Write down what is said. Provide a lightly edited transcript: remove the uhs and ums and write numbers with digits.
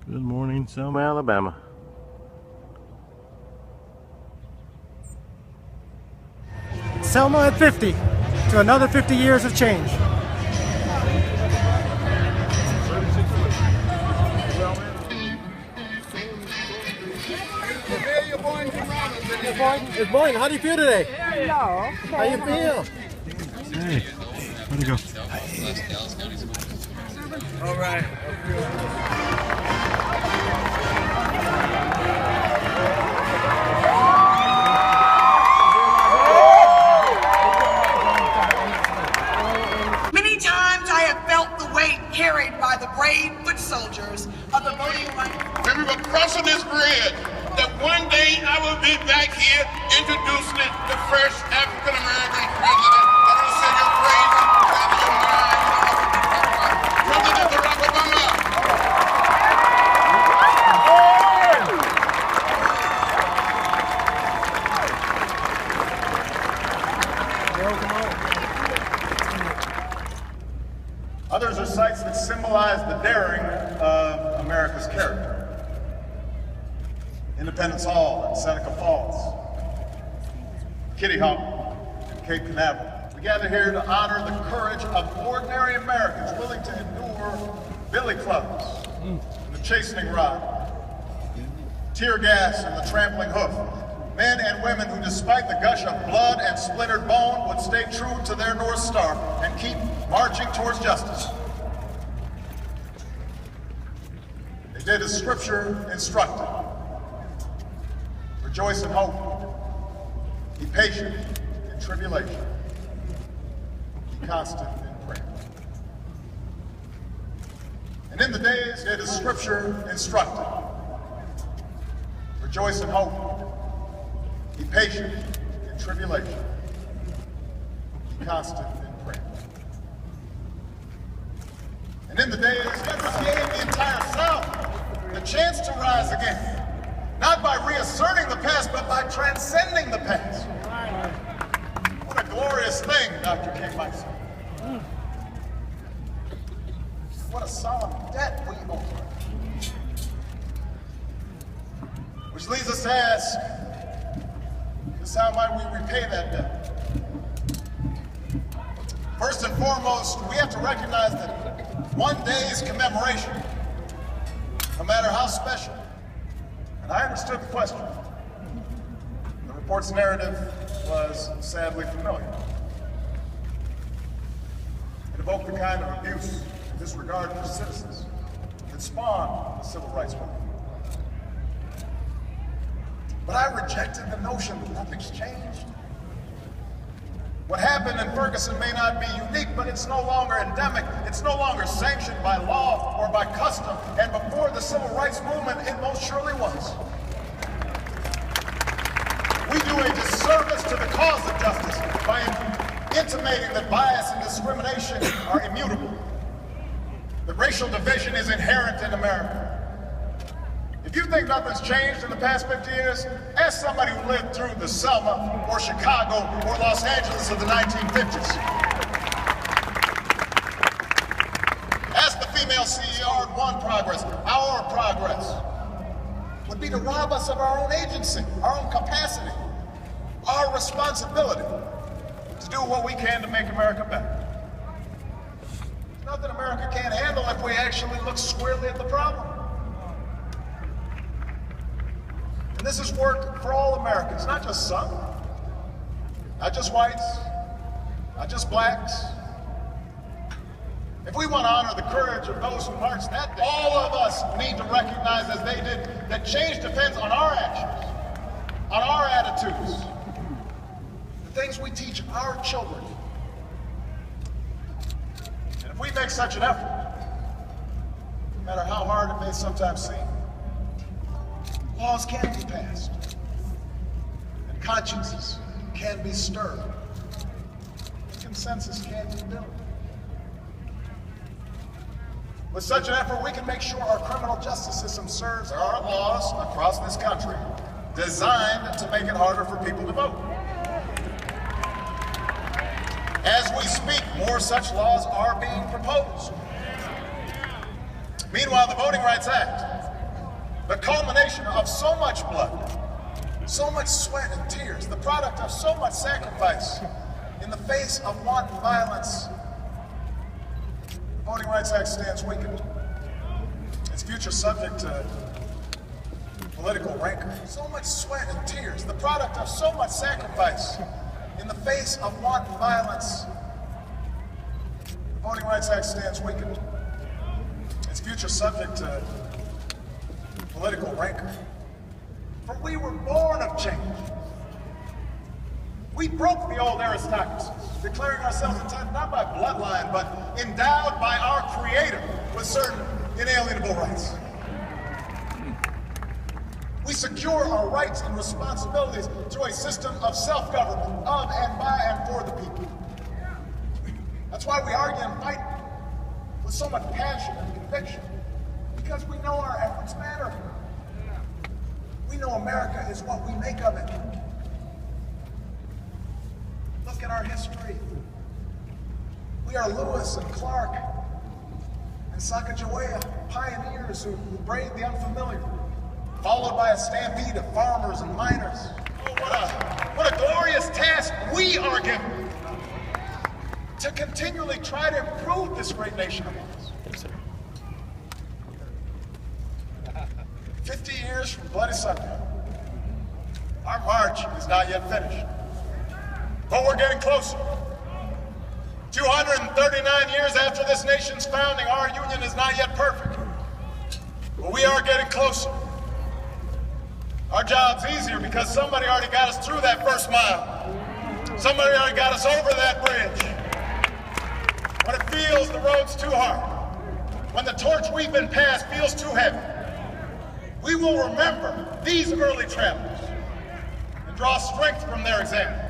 Good morning, Selma, Alabama. Selma at 50, to another 50 years of change. Good morning. How do you feel today? Hello. How you feel? Hey, where'd he go? All right. Many times I have felt the weight carried by the brave foot soldiers of the voting rights. When we were crossing this bridge, that one day I will be back here introducing the first African American president that will say your praise, your mind, President Barack Obama. Others are sites that symbolize the daring of America's character. Independence Hall and Seneca Falls, Kitty Hawk and Cape Canaveral. We gather here to honor the courage of ordinary Americans willing to endure billy clubs and the chastening rod, tear gas and the trampling hoof. Men and women who, despite the gush of blood and splintered bone, would stay true to their North Star and keep marching towards justice. They did as Scripture instructed. Rejoice in hope. Be patient in tribulation. Be constant in prayer. And in the days it is Scripture instructed. Rejoice in hope. Be patient in tribulation. Be constant in prayer. And in the days members gave the entire South the chance to rise again. Not by reasserting the past, but by transcending the past. What a glorious thing, Dr. King might say. What a solemn debt we owe. Which leads us to ask, just how might we repay that debt? First and foremost, we have to recognize that one day's commemoration, no matter how special, and I understood the question. The report's narrative was sadly familiar. It evoked the kind of abuse and disregard for citizens that spawned the civil rights movement. But I rejected the notion that nothing's changed. What happened in Ferguson may not be unique, but it's no longer endemic. It's no longer sanctioned by law or by custom. And before the civil rights movement, it most surely was. We do a disservice to the cause of justice by intimating that bias and discrimination are immutable. That racial division is inherent in America. If you think nothing's changed in the past 50 years, ask somebody who lived through the Selma or Chicago or Los Angeles of the 1950s. Ask the female CEO one progress. Our progress would be to rob us of our own agency, our own capacity, our responsibility to do what we can to make America better. There's nothing America can't handle if we actually look squarely at the problem. And this is work for all Americans, not just some, not just whites, not just blacks. If we want to honor the courage of those who marched that day, all of us need to recognize, as they did, that change depends on our actions, on our attitudes, the things we teach our children. And if we make such an effort, no matter how hard it may sometimes seem, laws can be passed, and consciences can be stirred, and consensus can be built. With such an effort, we can make sure our criminal justice system serves our laws across this country, designed to make it harder for people to vote. As we speak, more such laws are being proposed. Meanwhile, the Voting Rights Act, the culmination of so much blood, so much sweat and tears, the product of so much sacrifice in the face of wanton violence. The Voting Rights Act stands weakened. Its future subject to political rancor. So much sweat and tears, the product of so much sacrifice in the face of wanton violence. The Voting Rights Act stands weakened. Its future subject to political rancor. For we were born of change. We broke the old aristocracies, declaring ourselves entitled not by bloodline, but endowed by our Creator with certain inalienable rights. We secure our rights and responsibilities through a system of self-government, of and by and for the people. That's why we argue and fight with so much passion and conviction, because we know our efforts matter. We know America is what we make of it. Look at our history. We are Lewis and Clark and Sacagawea, pioneers who braved the unfamiliar, followed by a stampede of farmers and miners. Oh, what a glorious task we are given to continually try to improve this great nation of ours. Yes, sir. 50 years from Bloody Sunday. Our march is not yet finished, but we're getting closer. 239 years after this nation's founding, our union is not yet perfect, but we are getting closer. Our job's easier because somebody already got us through that first mile. Somebody already got us over that bridge. When it feels the road's too hard, when the torch we've been passed feels too heavy, we will remember these early travelers and draw strength from their example.